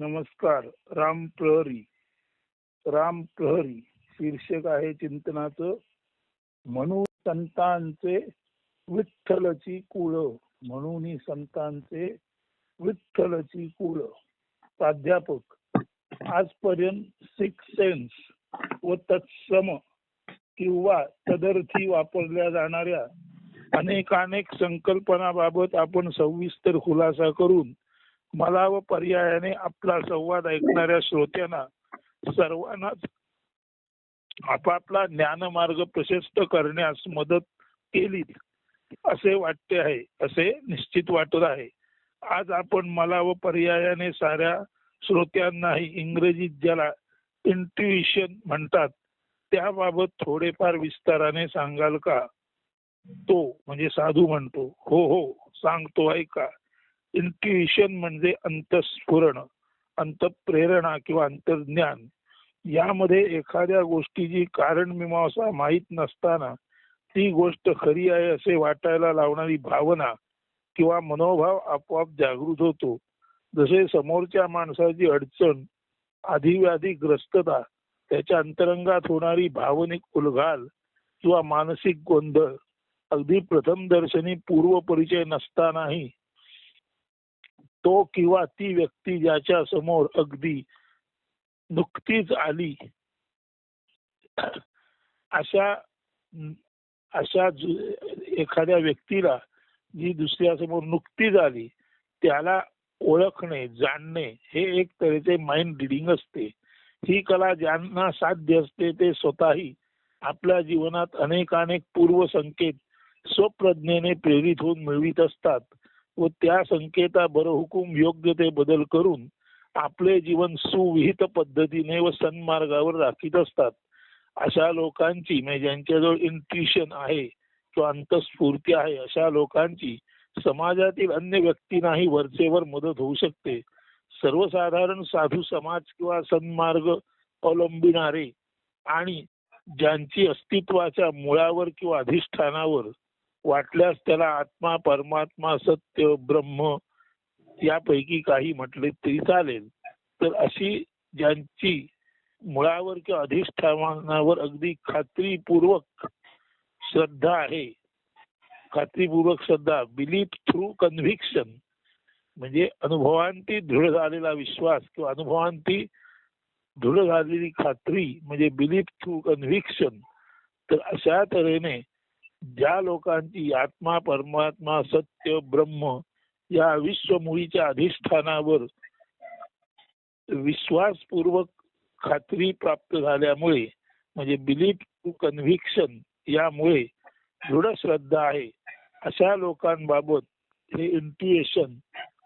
नमस्कार. राम प्रहरी. राम प्रहरी शीर्षक आहे चिंतनाचं. म्हणून संतांचे विठ्ठलची कुळ, म्हणून संतांचे विठ्ठलची कुळ. प्राध्यापक. आजपर्यंत सिक्स सेन्स व तत्सम किंवा तदर्थी वापरल्या जाणाऱ्या अनेकानेक संकल्पनाबाबत आपण सविस्तर खुलासा करून मला व पर्यायाने आपला संवाद ऐकणाऱ्या श्रोत्यांना सर्वांनाच आपापला ज्ञानमार्ग प्रशस्त करण्यास मदत केली असे वाटते आहे, असे निश्चित वाटत आहे. आज आपण मला व पर्यायाने साऱ्या श्रोत्यांनाही इंग्रजीत ज्याला इंट्युइशन म्हणतात त्याबाबत थोडेफार विस्ताराने सांगाल का? तो म्हणजे साधू म्हणतो, हो हो सांगतो ऐका. इंट्युइशन म्हणजे अंतस्फुरण, अंतप्रेरणा किंवा अंतर्ज्ञान. यामध्ये एखाद्या गोष्टीची कारण मीमांसा माहीत नसताना ती गोष्ट खरी आहे असे वाटायला लावणारी भावना किंवा मनोभाव आपोआप जागृत होतो. जसे समोरच्या माणसाची अडचण, आधिव्याधी-ग्रस्तता, त्याच्या अंतरंगात होणारी भावनिक उलघाल किंवा मानसिक गोंधळ अगदी प्रथम दर्शनी पूर्वपरिचय नसतानाही तो किंवा ती व्यक्ती ज्याच्या समोर अगदी नुकतीच आली अशा एखाद्या व्यक्तीला जी दुसऱ्या समोर नुकतीच आली त्याला ओळखणे, जाणणे हे एक तऱ्हेचे माइंड रिडिंग असते. ही कला ज्यांना साध्य असते ते स्वतःही आपल्या जीवनात अनेकानेक पूर्व संकेत स्वप्रज्ञेने प्रेरित होऊन मिळवित असतात व त्या संकेता बरहुकूम योग्य ते बदल करून आपले जीवन सुविहित पद्धतीने व सन्मार्गावर राखीत असतात. अशा लोकांची म्हणजे ज्यांच्याजवळ इंट्युइशन आहे किंवा अंतस्फूर्ती आहे अशा लोकांची समाजातील अन्य व्यक्तींनाही वरचेवर मदत होऊ शकते. सर्वसाधारण साधू समाज किंवा सन्मार्ग अवलंबिणारे आणि ज्यांची अस्तित्वाच्या मुळावर किंवा अधिष्ठानावर वाटल्यास त्याला आत्मा, परमात्मा, सत्य, ब्रह्म यापैकी काही म्हटले तरी चालेल. तर अशी ज्यांची मुळावर किंवा अधिष्ठानावर अगदी खात्रीपूर्वक श्रद्धा आहे, खात्रीपूर्वक श्रद्धा, बिलीफ थ्रू कन्व्हिक्शन म्हणजे अनुभवांती दृढ झालेला विश्वास किंवा अनुभवांती दृढ झालेली खात्री म्हणजे बिलीफ थ्रू कन्व्हिक्शन. तर अशा तऱ्हेने ज्या लोकांची आत्मा, परमात्मा, सत्य, ब्रह्म या विश्वमुळीच्या अधिष्ठानावर विश्वासपूर्वक खात्री प्राप्त झाल्यामुळे म्हणजे बिलीफ टू कन्व्हिक्शन यामुळे दृढ श्रद्धा आहे अशा लोकांबाबत हे इंट्युएशन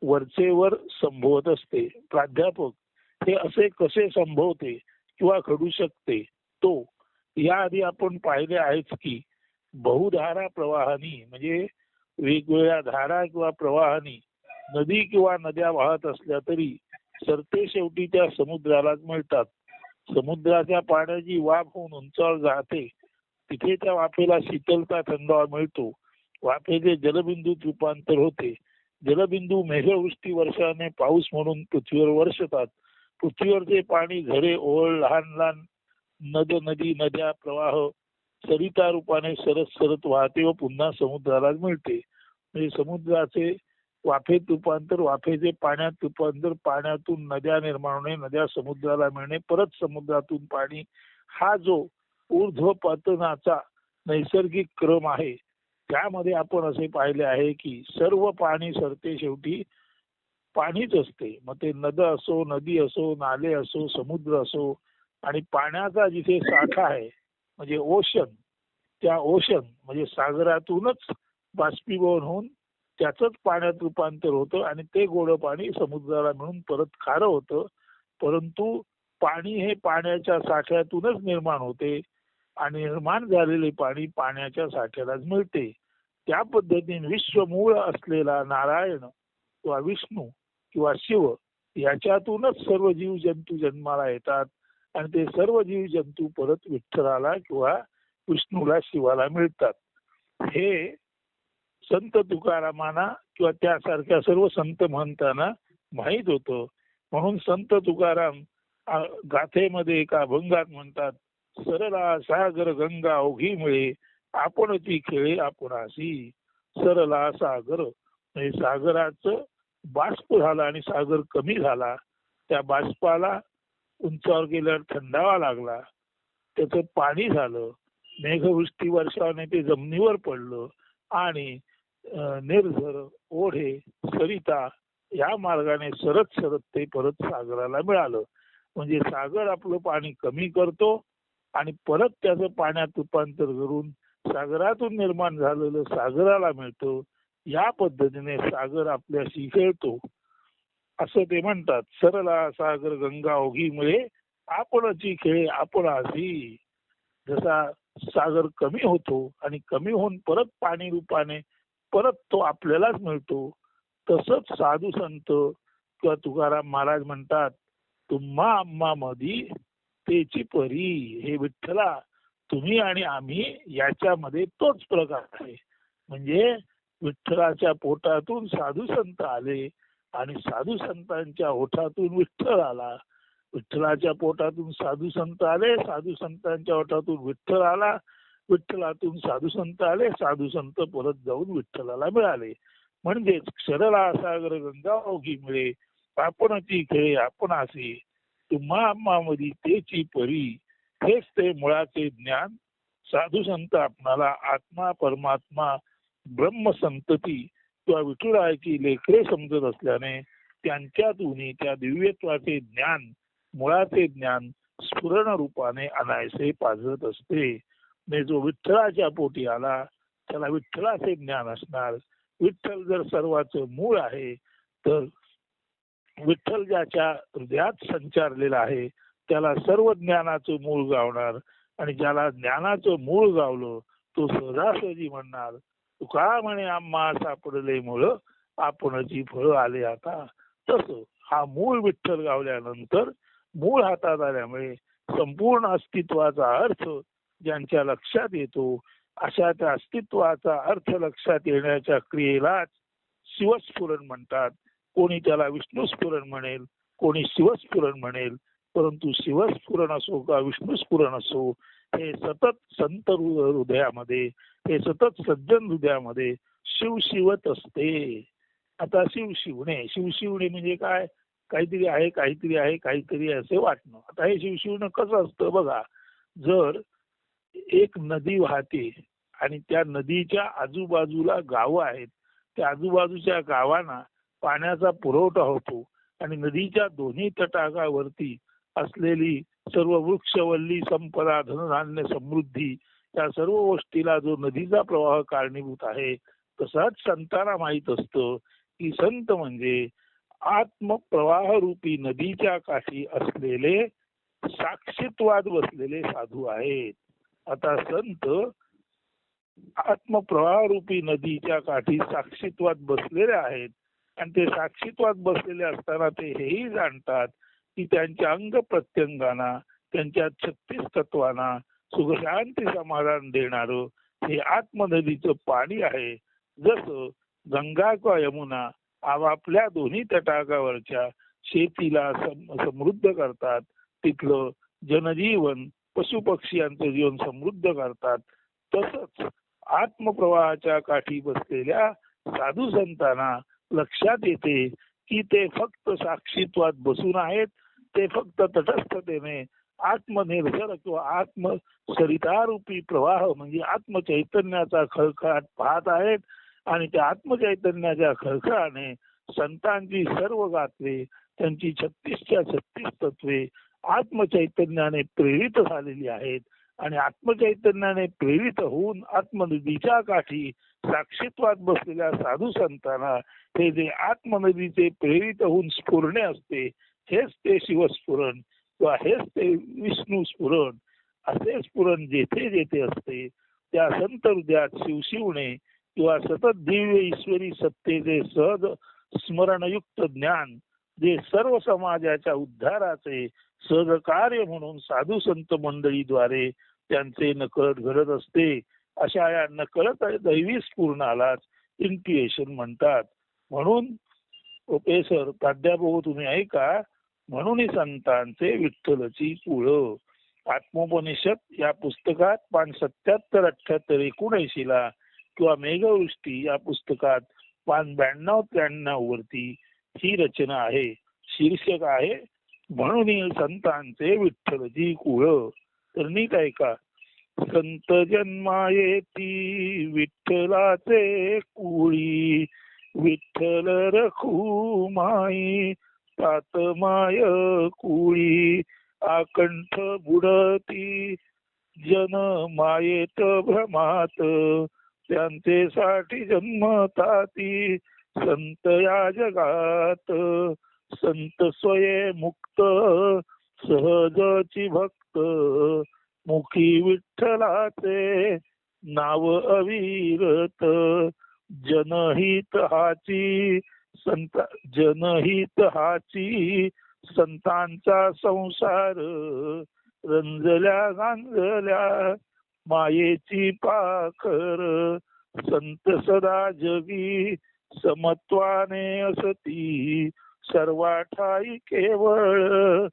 वरचेवर संभवत असते. प्राध्यापक. हे असे कसे संभवते किंवा घडू शकते? तो याआधी आपण पाहिले आहेच की बहुधारा प्रवाहानी म्हणजे वेगवेगळ्या धारा किंवा प्रवाहानी नदी किंवा नद्या वाहत असल्या तरी सरते शेवटी त्या समुद्रालाच मिळतात. समुद्राच्या पाण्याची वाफ होऊन उंचावर जाते, तिथे त्या वाफेला शीतलता, थंडावा मिळतो. वाफेचे जलबिंदूत रूपांतर होते. जलबिंदू मेघवृष्टी वर्षाने पाऊस म्हणून पृथ्वीवर वर्षतात. पृथ्वीवरचे पाणी झरे, ओळ, लहान लहान नदी, नद्या, प्रवाह सरिता रूपाने सरत सरत वाहते व पुन्हा समुद्राला मिळते. म्हणजे समुद्राचे वाफेत रूपांतर, वाफेचे पाण्यात रूपांतर, पाण्यातून नद्या निर्माण होणे, नद्या समुद्राला मिळणे, परत समुद्रातून पाणी, हा जो ऊर्ध्वपतनाचा नैसर्गिक क्रम आहे त्यामध्ये आपण असे पाहिले आहे की सर्व पाणी सरते शेवटी पाणीच असते. मग ते नद असो, नदी असो, नाले असो, समुद्र असो, आणि पाण्याचा जिथे साठा आहे म्हणजे ओशन, त्या ओशन म्हणजे सागरातूनच बाष्पीभवन होऊन त्याचंच पाण्यात रूपांतर होतं आणि ते गोड पाणी समुद्राला मिळून परत खारं होतं. परंतु पाणी हे पाण्याच्या साठ्यातूनच निर्माण होते आणि निर्माण झालेले पाणी पाण्याच्या साठ्यालाच मिळते. त्या पद्धतीने विश्वमूळ असलेला नारायण किंवा विष्णू किंवा शिव याच्यातूनच सर्व जीव जंतू जन्माला येतात आणि ते सर्व जीव जंतू परत विठ्ठलाला किंवा विष्णूला, शिवाला मिळतात. हे संत तुकारामांना किंवा त्यासारख्या सर्व संत महंतांना माहीत होतं. म्हणून संत तुकाराम गाथेमध्ये एका अभंगात म्हणतात, सरला सागर गंगा ओघी मिळे आपण ती खेळे आपणासी. सरला सागर म्हणजे सागराचं बाष्प झाला आणि सागर कमी झाला. त्या बाष्पाला उंचावर गेल्यावर थंडावा लागला, त्याचं पाणी झालं, मेघवृष्टी वर्षाने ते जमिनीवर पडलं आणि निर्झर ओढे सरिता या मार्गाने सरत सरत ते परत सागराला मिळालं. म्हणजे सागर आपलं पाणी कमी करतो आणि परत त्याचं पाण्यात रूपांतर करून सागरातून निर्माण झालेलं सागराला मिळतं. या पद्धतीने सागर आपल्याशी खेळतो असं ते म्हणतात. सरला सागर गंगा ओघी मिळे आपणची खेळे आपणासी. जसा सागर कमी होतो आणि कमी होऊन परत पाणी रूपाने परत तो आपल्यालाच मिळतो, तसंच साधू संत किंवा तुकाराम महाराज म्हणतात, तुम्हा आम्हा मधी तेची परी. हे विठ्ठला, तुम्ही आणि आम्ही याच्यामध्ये तोच प्रकार आहे. म्हणजे विठ्ठलाच्या पोटातून साधू संत आले आणि साधू संतांच्या ओठातून विठ्ठल आला. विठ्ठलाच्या पोटातून साधू संत आले, साधू संतांच्या ओठातून विठ्ठल आला, विठ्ठलातून साधू संत आले, साधू संत परत जाऊन विठ्ठलाला मिळाले. म्हणजेच क्षरला सागर गंगा ओघी मिळे आपणची खेळे आपणासी. तुम्हा आम्हामधी तेची परी. हेच ते मुळाचे ज्ञान. साधू संत आपणाला आत्मा परमात्मा ब्रह्म संतती किंवा विठुरायाची लेकरे समजत असल्याने त्यांच्यातून त्या दिव्यत्वाचे ज्ञान, मुळाचे ज्ञान स्फुरण रूपाने अनायसे पाजत असते. जो विठ्ठलाच्या पोटी आला त्याला विठ्ठलाचे ज्ञान असणार. विठ्ठल जर सर्वांचं मूळ आहे तर विठ्ठल ज्याच्या हृदयात संचारलेला आहे त्याला सर्व ज्ञानाचं मूळ गावणार आणि ज्याला ज्ञानाचं मूळ गावलं तो सहजासहजी म्हणणार, तुका म्हणे आम्हा सापडले मुळ आपणची फळ आले आता. तसं हा मूळ विठ्ठल गावल्यानंतर मूळ हातात आल्यामुळे संपूर्ण अस्तित्वाचा अर्थ ज्यांच्या लक्षात येतो अशा त्या अस्तित्वाचा अर्थ लक्षात येण्याच्या क्रियेलाच शिवस्फुरण म्हणतात. कोणी त्याला विष्णुस्फुरण म्हणेल, कोणी शिवस्फुरण म्हणेल, परंतु शिवस्फुरण असो का विष्णुस्फुरण असो, हे सतत संत हृदयामध्ये, हे सतत सज्जन हृदयामध्ये शिवशिवत असते. आता शिवशिवणे म्हणजे काय? काहीतरी आहे, काहीतरी आहे, काहीतरी असे वाटणं. आता हे शिवशिवणं कसं असतं बघा. जर एक नदी वाहते आणि त्या नदीच्या आजूबाजूला गावं आहेत, त्या आजूबाजूच्या गावांना पाण्याचा पुरवठा होतो आणि नदीच्या दोन्ही तटाकावरती असलेली सर्व वृक्षवल्ली संपदा, धनधान्य, समृद्धी या सर्व गोष्टीला जो नदीचा प्रवाह कारणीभूत आहे, तसाच संतांना माहीत असतं की संत म्हणजे आत्मप्रवाह रूपी नदीच्या काठी असलेले साक्षीत्वात बसलेले साधू आहेत. आता संत आत्मप्रवाह रूपी नदीच्या काठी साक्षीत्वात बसलेले आहेत आणि ते साक्षीत्वात बसलेले असताना ते हेही जाणतात की त्यांच्या अंग प्रत्यंगाना, त्यांच्या 36 तत्वांना सुखशांती समाधान देणारं हे आत्मनदीचं पाणी आहे. जसं गंगा किंवा यमुना आपापल्या दोन्ही तटाकावरच्या शेतीला समृद्ध करतात, तिथलं जनजीवन पशुपक्षी यांचं जीवन समृद्ध करतात, तसंच आत्मप्रवाहाच्या काठी बसलेल्या साधू संतांना लक्षात येते की ते फक्त साक्षीत्वात बसून आहेत, ते फक्त तटस्थतेने आत्मनिर्भर किंवा आत्मसरितारूपी प्रवाह म्हणजे आत्मचैतन्याचा खळखळाट पाहत आहेत आणि त्या आत्मचैतन्याच्या खळखळाने संतांची सर्व गात्रे, त्यांची 36च्या 36 तत्वे आत्मचैतन्याने प्रेरित झालेली आहेत आणि आत्मचैतन्याने प्रेरित होऊन आत्मनदीच्या काठी साक्षीत्वात बसलेल्या साधू संतांना हे जे आत्मनदीचे प्रेरित होऊन स्फुरणे असते, हेच ते शिवस्फुरण किंवा हेच ते विष्णू स्फुरण. असे स्फुरण जेथे जेथे असते त्या संत हृदयात शिवशिवणे किंवा सतत दिव्य ईश्वरी सत्तेचे सहज स्मरणयुक्त ज्ञान जे सर्व समाजाच्या उद्धाराचे सहकार्य म्हणून साधू संत मंडळीद्वारे त्यांचे नकळत घडत असते. अशा या नकळत दैवी स्फुरणालाच इंट्युएशन म्हणतात. म्हणून प्रोफेसर प्राध्यापक तुम्ही ऐका, म्हणून संतांचे विठ्ठलची कुळ. आत्मोपनिषद या पुस्तकात पान 77, 78, 79 ला किंवा मेघवृष्टी या पुस्तकात पान 92, 93 वरती ही रचना आहे. शीर्षक आहे म्हणून संतांचे विठ्ठलची कुळ. तर नीट ऐका. संत जन्मायेती विठ्ठलाचे कुळी, विठ्ठल रखू माई तात माय कुळी, आकंठ बुडती जन मायेत भ्रमात, त्यांचे साठी जन्मताती संत या जगात. संत स्वये मुक्त सहजची भक्त, मुखी विठ्ठलाचे नाव अविरत. जनहित हाची जनहित हाची संतांचा संसार, रंजल्या गांजल्या मायेची पाखर. संत सदा जगी समत्वाने असती, सर्वा ठाई केवळ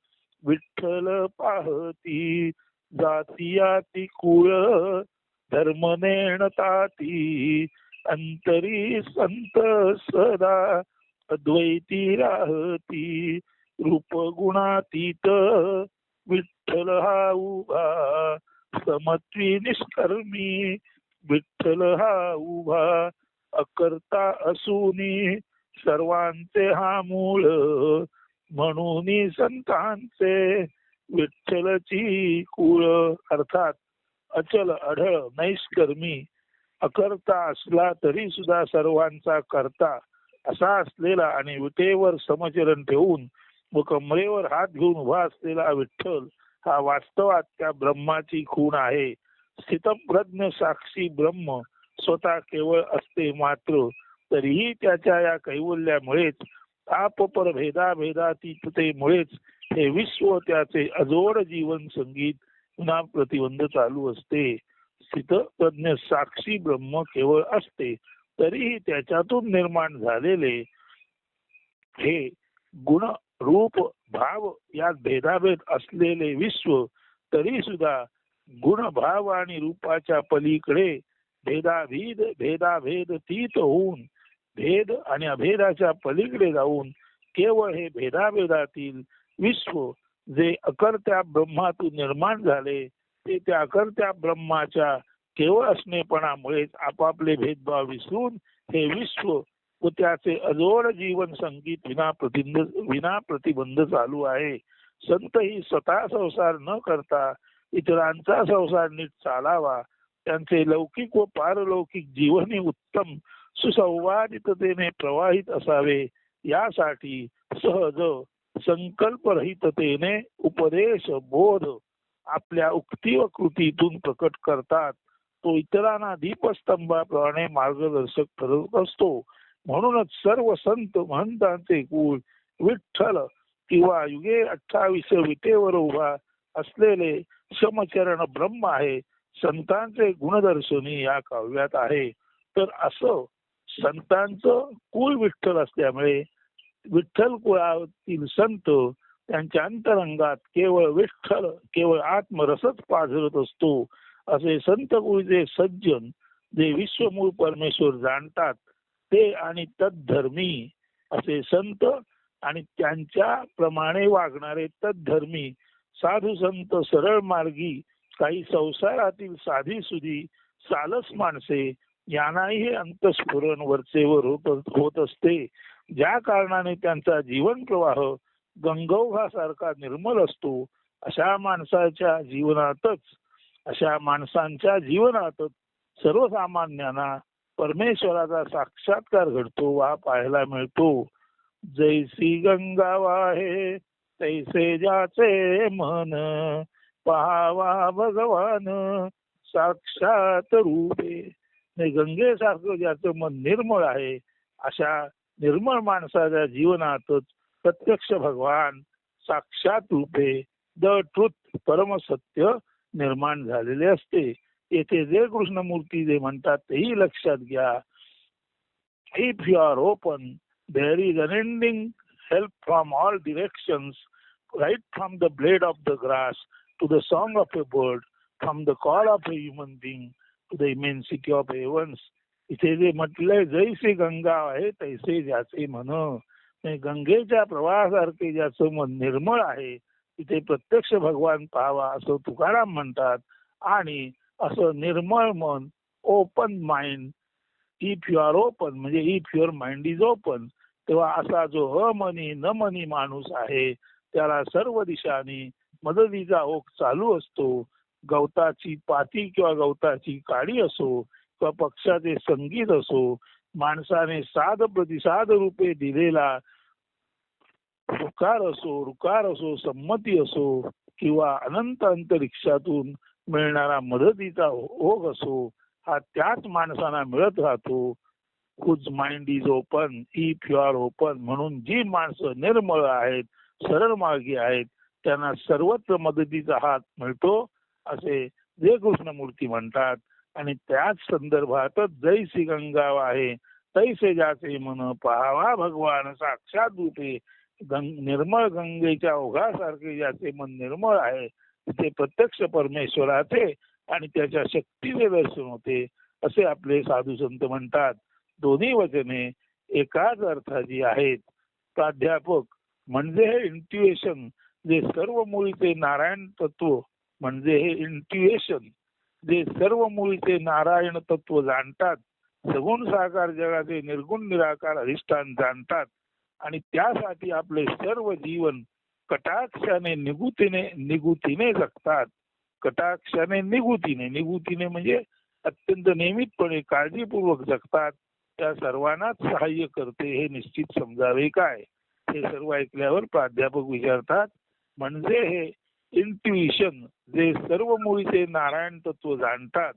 विठ्ठल पाहती. जातीयाती कुळ धर्म नेणताती, अंतरी संत सदा अद्वैती राहती. रूप गुणातीत विठ्ठल हा उभा, समत्वी निष्कर्मी विठ्ठल हा उभा. अकर्ता असूनी सर्वांचे हा मूळ, म्हणून संतांचे विठ्ठलची कुळ. अर्थात अचल अढळ नैष्कर्मी अकर्ता असला तरी सुद्धा सर्वांचा करता असा असलेला आणि विटेवर समचरण ठेवून व कमरेवर हात घेऊन उभा असलेला विठ्ठल हा वास्तवात त्या ब्रह्माची खूण आहे. स्थितप्रज्ञ साक्षी ब्रह्म स्वतः केवळ असते, मात्र तरीही त्याच्या या कैवल्यामुळेच आपपर भेदाभेदातीततेमुळेच हे विश्व त्याचे अजोड जीवन संगीत पुन्हा प्रतिबंध चालू असते. स्थितप्रज्ञ साक्षी ब्रह्म केवळ असते, तरीही त्याच्यातून निर्माण झालेले हे गुण रूप भाव यात भेदाभेद असलेले विश्व तरी सुद्धा गुण भाव आणि रूपाच्या पलीकडे भेदाभेद तीत होऊन भेद आणि अभेदाच्या पलीकडे जाऊन केवळ हे भेदाभेदातील विश्व जे अकर्त्या ब्रह्मातून निर्माण झाले ते त्या अकर्त्या ब्रह्माच्या केवळ असणेपणामुळेच आपापले भेदभाव विसरून हे विश्व व त्याचे अजोड जीवन संगीत विना प्रतिबंध चालू आहे. संत ही स्वतः संसार न करता इतरांचा संसार नीट चालावा, त्यांचे लौकिक व पारलौकिक जीवनही उत्तम सुसंवादिततेने प्रवाहित असावे यासाठी सहज संकल्परहिततेने उपदेश बोध आपल्या उक्ती व कृतीतून प्रकट करतात. तो इतरांना दीपस्तंभाप्रमाणे मार्गदर्शक ठरत असतो. म्हणूनच सर्व संत महंतांचे कुळ विठ्ठल किंवा युगे 28 विटेवर उभा असलेले समचरण ब्रह्म आहे. संतांचे गुणदर्शनी या काव्यात आहे. तर असं संतांचं कुळ विठ्ठल असल्यामुळे विठ्ठल कुळातील संत त्यांच्या अंतरंगात केवळ विठ्ठल केवळ आत्मरसच पाझरत असतो. असे संत कुळचे सज्जन जे विश्वमूळ परमेश्वर जाणतात ते आणि तद्धर्मी असे संत आणि त्यांच्या प्रमाणे वागणारे तद्धर्मी साधू संत सरळ मार्गी काही संसारातील साधी सुधी सालस माणसे यांनाही हे अंतस्फुरण वरचेवर होत असते. ज्या कारणाने त्यांचा जीवन प्रवाह गंगोभासारखा निर्मल असतो. अशा माणसांच्या जीवनातच सर्वसामान्यांना परमेश्वराचा साक्षात्कार घडतो वा पाहायला मिळतो. जैसी गंगा वाहे तैसे ज्याचे मन, पाहावा भगवान साक्षात रूपे. गंगेसारखं ज्याचं मन निर्मळ आहे अशा निर्मळ माणसाच्या जीवनातच प्रत्यक्ष भगवान साक्षात रूपे द ट्रुथ परमसत्य निर्माण झालेले असते. येथे जे कृष्णमूर्ती जे म्हणतात तेही लक्षात घ्या. If you are open there is unending help from all directions right from the blade of the grass to the song of a bird, from the call of a human being to the immensity of heavens. इथे जे म्हटलंय जैसे गंगा आहे तैसे ज्याचे मन, गंगेच्या प्रवाहासारखे ज्याचं मन निर्मळ आहे तिथे प्रत्यक्ष भगवान पाहावा असं तुकाराम म्हणतात. आणि असं निर्मळ मन, open mind, if you are open म्हणजे if your mind is open, तेव्हा असा जो अमनी न मनी माणूस आहे त्याला सर्व दिशांनी मदतीचा ओघ चालू असतो. गवताची पाती किंवा गवताची काडी असो किंवा पक्षाचे संगीत असो, माणसाने साध प्रतिसाद रूपे दिलेला रुकार असो, संमती असो किंवा अनंत अंतरिक्षातून मिळणारा मदतीचा ओघ असो, हा त्याच माणसांना मिळत राहतो. Whose mind is open if you are open. म्हणून जी माणसं निर्मळ आहेत, सरळ मार्गी आहेत, त्यांना सर्वत्र मदतीचा हात मिळतो असे जे कृष्णमूर्ती म्हणतात. आणि त्याच संदर्भातच जैसी गंगा आहे तैसे ज्याचे मन, पाहावा भगवान साक्षात रूपे. निर्मळ गंगेच्या ओघासारखे ज्याचे मन निर्मळ आहे ते प्रत्यक्ष परमेश्वराचे आणि त्याच्या शक्तीचे दर्शन होते असे आपले साधू संत म्हणतात. दोन्ही वचने एकाच अर्थाची आहेत. प्राध्यापक म्हणजे हे इंट्युएशन जे सर्व मुळीचे नारायण तत्व, म्हणजे हे इंट्युएशन जे सर्व मुळीचे नारायण तत्व जाणतात, सगुण साकार जगाचे निर्गुण निराकार अधिष्ठान जाणतात आणि त्यासाठी आपले सर्व जीवन कटाक्षाने निगुतीने जगतात. कटाक्षाने निगुतीने म्हणजे अत्यंत नियमितपणे काळजीपूर्वक जगतात. त्या सर्वांनाच सहाय्य करते हे निश्चित समजावे काय. हे सर्व ऐकल्यावर प्राध्यापक विचारतात, म्हणजे हे इंट्युइशन जे सर्व मुळीचे नारायण तत्व जाणतात,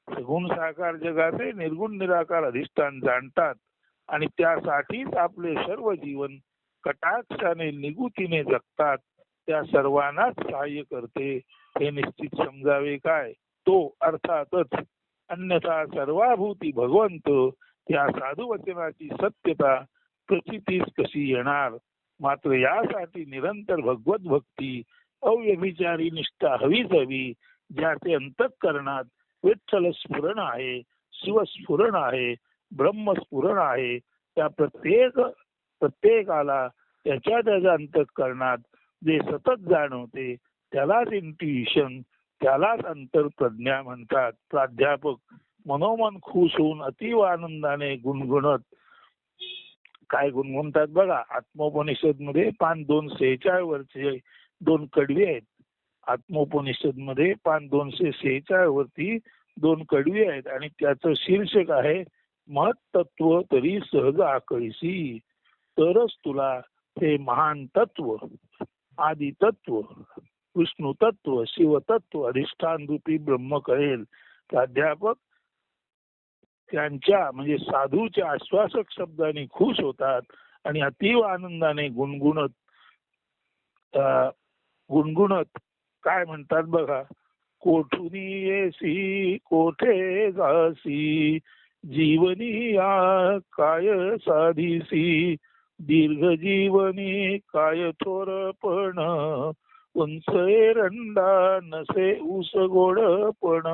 सगुण साकार जगाचे निर्गुण निराकार अधिष्ठान जाणतात आणि त्यासाठीच आपले सर्व जीवन कटाक्षाने निगुतीने जगतात, त्या सर्वांनाच सहाय्य करते हे निश्चित समजावे काय. तो अर्थातच अन्यथा सर्वाभूती भगवंत या साधू वचनाची सत्यता प्रचितीस कशी येणार. मात्र यासाठी निरंतर भगवत भक्ती, अव्यभिचारी निष्ठा हवीच हवी. ज्याचे अंतःकरणात विठ्ठल स्फुरण आहे, शिवस्फुरण आहे, ब्रह्मस्फुरण आहे, त्या प्रत्येकाला त्याच्या अंतःकरणात जे सतत जाणवते त्यालाच इंट्युइशन, त्यालाच अंतर्प्रज्ञा म्हणतात. प्राध्यापक मनोमन खुश होऊन अतीव आनंदाने गुणगुणत काय गुणगुणतात बघा. आत्मोपनिषद मध्ये 5:246 वरचे 2 कडवी आहेत. आत्मोपनिषद मध्ये 5:246 वरती 2 कडवी आहेत आणि त्याचं शीर्षक आहे महत्तत्व तरी सहज आकळीसी. तरच तुला हे महान तत्व, आदि तत्व, विष्णू तत्व, शिवतत्व, अधिष्ठान रूपी ब्रह्म कळेल. प्राध्यापक त्यांच्या म्हणजे साधूच्या आश्वासक शब्दाने खुश होतात आणि अतीव आनंदाने गुणगुणत काय म्हणतात बघा. कोठुनी येसी कोठे जासी, जीवनी या काय साधीसी, दीर्घ जीवनी काय थोरपण, उंच एरंडा नसे ऊस गोडपण.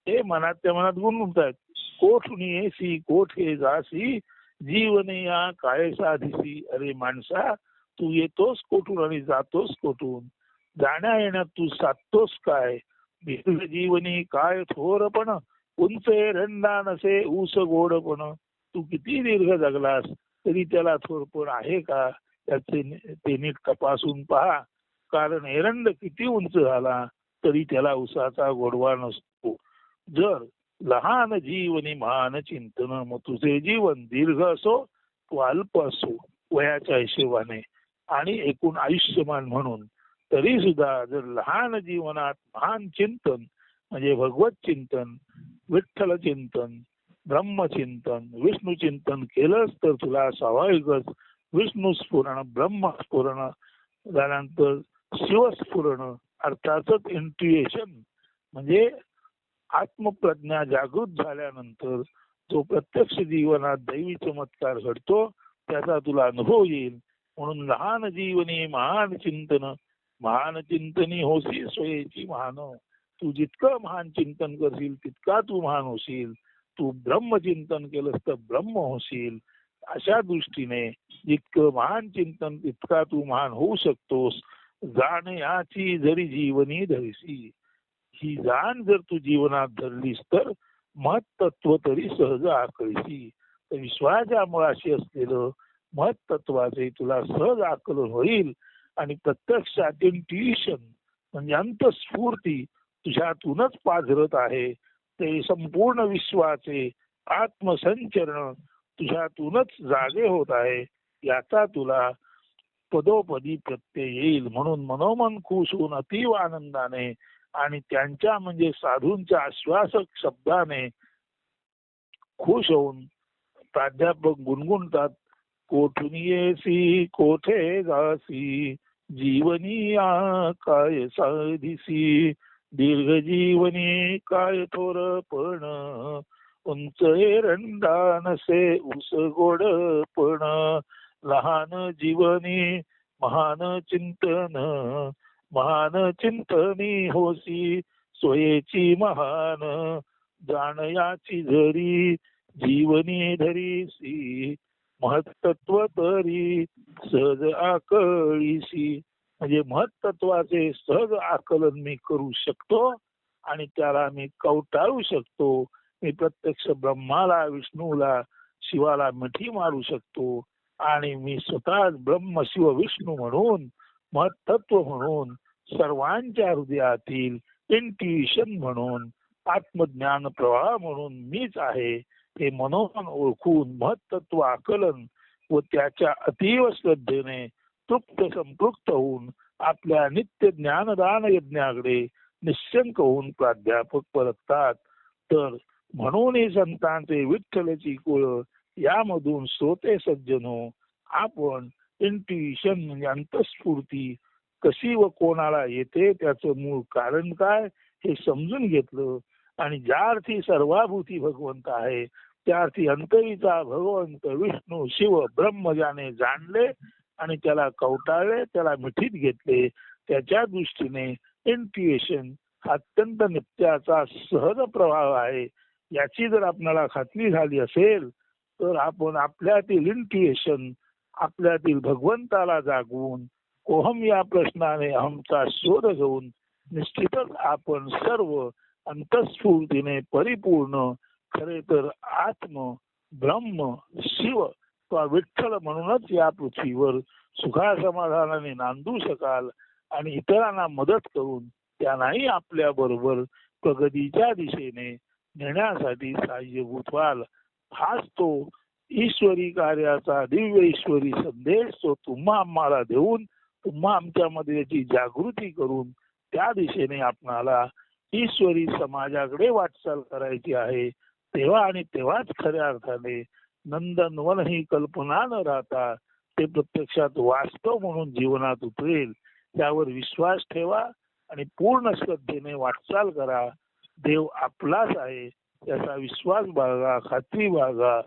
हे मनात गुणगुणतात. कोठुनी येसी कोठे जासी, जीवनी या काय साधीसी. अरे माणसा, तू येतोस कोठून आणि जातोस कोठून. जाण्या येण्यात तू साधतोस काय. दीर्घ जीवनी काय थोरपण, उंच एरंडा नसे ऊस गोडपण. तू किती दीर्घ जगलास तरी त्याला थोरपण आहे का, त्याचे ते नीट तपासून पहा. कारण एरंड किती उंच झाला तरी त्याला उसाचा गोडवा नसतो. जर लहान जीवनी महान चिंतन, मग तुझे जीवन दीर्घ असो तो अल्प असो वयाच्या हिशोबाने आणि एकूण आयुष्यमान म्हणून, तरी सुद्धा जर लहान जीवनात महान चिंतन म्हणजे भगवत चिंतन, विठ्ठल चिंतन, ब्रह्मचिंतन, विष्णू चिंतन केलंच तर तुला स्वाभाविकच विष्णू स्फुरण, ब्रह्मस्फुरण झाल्यानंतर शिवस्फुरण अर्थातच इंट्युएशन म्हणजे आत्मप्रज्ञा जागृत झाल्यानंतर जो प्रत्यक्ष जीवनात दैवी चमत्कार घडतो त्याचा तुला अनुभव येईल. म्हणून लहान जीवनी महान चिंतन महान चिंतनी होसी स्वयेची महान. तू जितकं महान चिंतन करशील तितका तू महान होशील. तू ब्रह्मचिंतन केलंस तर ब्रह्म होशील. अशा दृष्टीने जितकं महान चिंतन तितका तू महान होऊ शकतोस. जाण याची जरी जीवनी धरसी. ही जाण जर तू जीवनात धरलीस तर महत्त्व तरी सहज आकळीसी. तर विश्वाच्या मुळाशी असलेलं महत्त्वाचे तुला सहज आकलन होईल आणि प्रत्यक्षात इंट्युइशन म्हणजे अंतस्फूर्ती तुझ्यातूनच पाझरत आहे. ते संपूर्ण विश्वाचे आत्मसंचरण तुझ्यातूनच जागे होत आहे याचा तुला पदोपदी प्रत्यय येईल. म्हणून मनोमन खुश होऊन अतीव आनंदाने आणि त्यांच्या म्हणजे साधूंच्या आश्वासक शब्दाने खुश होऊन प्राध्यापक गुणगुणतात. कोठून येसी कोठे जासी जीवनी काय साधिसी. दीर्घ जीवनी काय थोरपण उंच एरंडा नसे उस गोडपण. लहान जीवनी महान चिंतन महान चिंतनी होसी स्वयेची महान. जाण याची जरी जीवनी धरीसी महत्त्व तरी सहज आकळीसी. म्हणजे महत्त्वाचे सहज आकलन मी करू शकतो आणि त्याला मी कवटाळू शकतो. मी प्रत्यक्ष ब्रह्माला विष्णूला शिवाला मिठी मारू शकतो आणि मी स्वतः ब्रह्म शिव विष्णू म्हणून महत्त्व म्हणून सर्वांच्या हृदयातील इंट्युइशन म्हणून आत्मज्ञान प्रवाह म्हणून मीच आहे हे मनोमन ओळखून महत्त्व आकलन व त्याच्या अतीव श्रद्धेने तृप्त संपृक्त होऊन आपल्या नित्य ज्ञानदान यज्ञाकडे निशंक होऊन प्राध्यापक परततात. तर म्हणून संतांचे विठ्ठलची कुळ यामधून श्रोते सज्जनो आपण इंट्युइशन म्हणजे अंतस्फूर्ती कशी व कोणाला येते त्याचं मूळ कारण काय हे समजून घेतलं आणि ज्या अर्थी सर्वाभूती भगवंत आहे त्या अर्थी अंतरीचा भगवंत विष्णू शिव ब्रह्म ज्याने जाणले आणि त्याला कवटाळले त्याला मिठीत घेतले त्याच्या दृष्टीने इंट्युइशन हा अत्यंत नित्याचा सहज प्रवाह आहे. याची जर आपल्याला खात्री झाली असेल तर आपण आपल्यातील इंट्युइशन आपल्यातील भगवंताला जागवून कोहम या प्रश्नाने अहमचा शोध घेऊन निश्चितच आपण सर्व अंतस्फूर्तीने परिपूर्ण खरे तर आत्म ब्रह्म शिव किंवा विठ्ठल म्हणूनच या पृथ्वीवर सुखा समाधानाने नांदू शकाल आणि इतरांना मदत करून त्यांनाही आपल्या बरोबर प्रगतीच्या दिशेने नेण्यासाठी सहाय्यभूत व्हाल. हाच तो ईश्वरी कार्याचा दिव्य ईश्वरी संदेश तो तुम्हा आम्हाला देऊन तुम्हा आमच्यामध्ये याची जागृती करून त्या दिशेने आपणाला ईश्वरी समाजाकडे वाटचाल करायची आहे. तेव्हा आणि तेव्हाच खऱ्या अर्थाने नंदनवन ही कल्पना न राहता ते प्रत्यक्षात वास्तव म्हणून जीवनात उतरेल. त्यावर विश्वास ठेवा आणि पूर्ण श्रद्धेने वाटचाल करा. देव आपलाच आहे याचा विश्वास बाळगा खात्री बाळगा.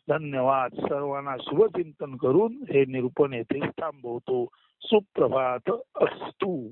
धन्यवाद. सर्वांना शुभचिंतन करून हे निरूपण येथे थांबवतो. सुप्रभात अस्तु.